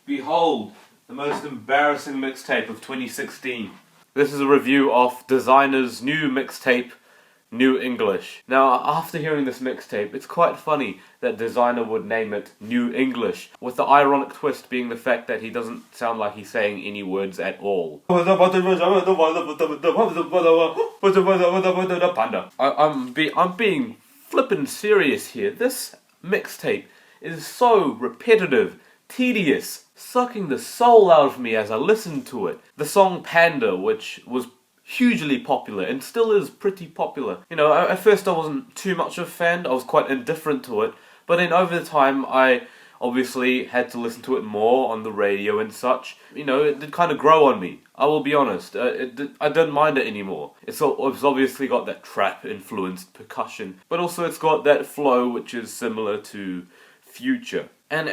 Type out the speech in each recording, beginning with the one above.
Behold, the most embarrassing mixtape of 2016. This is a review of Desiigner's new mixtape, New English. Now, after hearing this mixtape, it's quite funny that Desiigner would name it New English, with the ironic twist being the fact that he doesn't sound like he's saying any words at all. Panda. I'm being flippin' serious here. This mixtape is so repetitive, tedious, sucking the soul out of me as I listened to it. The song Panda, which was hugely popular and still is pretty popular. You know, at first I wasn't too much of a fan, I was quite indifferent to it, but then over the time I obviously had to listen to it more on the radio and such. You know, it did kind of grow on me, I will be honest. I don't mind it anymore. It's obviously got that trap-influenced percussion, but also it's got that flow which is similar to Future. And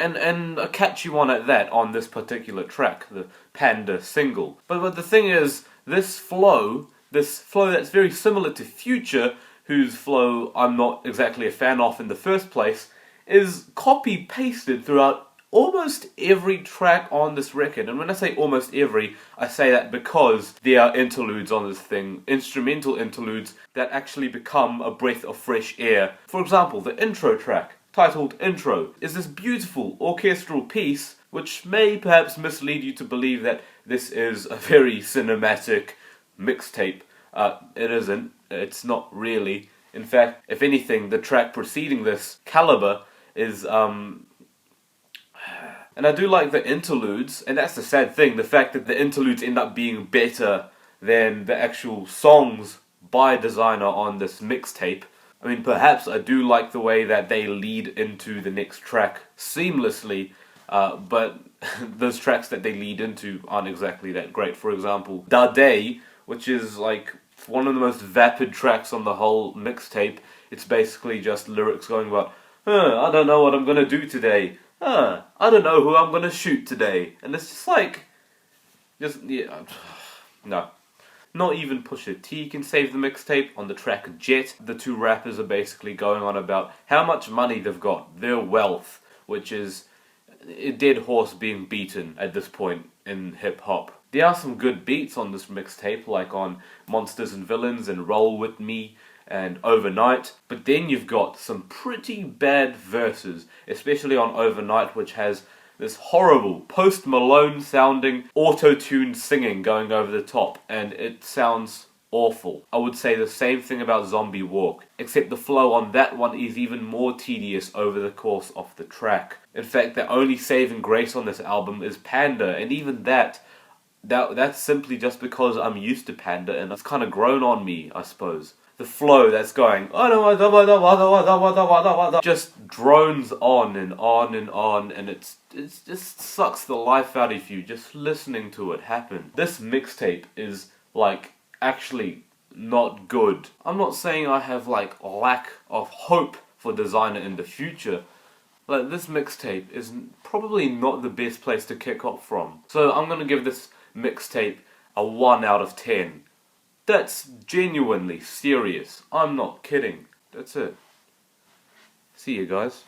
a catchy one at that on this particular track, the Panda single. But the thing is, this flow that's very similar to Future, whose flow I'm not exactly a fan of in the first place, is copy-pasted throughout almost every track on this record. And when I say almost every, I say that because there are interludes on this thing, instrumental interludes, that actually become a breath of fresh air. For example, the intro track, titled Intro, is this beautiful orchestral piece which may perhaps mislead you to believe that this is a very cinematic mixtape. It isn't. It's not really. In fact, if anything, the track preceding this, Caliber, is and I do like the interludes, and that's the sad thing, the fact that the interludes end up being better than the actual songs by Desiigner on this mixtape. I mean, perhaps I do like the way that they lead into the next track seamlessly, but those tracks that they lead into aren't exactly that great. For example, Da Day, which is like one of the most vapid tracks on the whole mixtape. It's basically just lyrics going about, I don't know what I'm gonna do today. I don't know who I'm gonna shoot today. And it's just like, no. Not even Pusha T can save the mixtape. On the track Jet, the two rappers are basically going on about how much money they've got, their wealth, which is a dead horse being beaten at this point in hip-hop. There are some good beats on this mixtape, like on Monsters and Villains and Roll With Me and Overnight, but then you've got some pretty bad verses, especially on Overnight, which has this horrible Post Malone sounding auto-tuned singing going over the top, and it sounds awful. I would say the same thing about Zombie Walk, except the flow on that one is even more tedious over the course of the track. In fact, the only saving grace on this album is Panda, and even that's simply just because I'm used to Panda and it's kind of grown on me, I suppose. The flow that's going just drones on and on and on, and it just sucks the life out of you just listening to it happen. This mixtape is like actually not good. I'm not saying I have like lack of hope for Desiigner in the future. Like, this mixtape is probably not the best place to kick off from. So I'm gonna give this mixtape a 1 out of 10. That's genuinely serious. I'm not kidding. That's it. See you guys.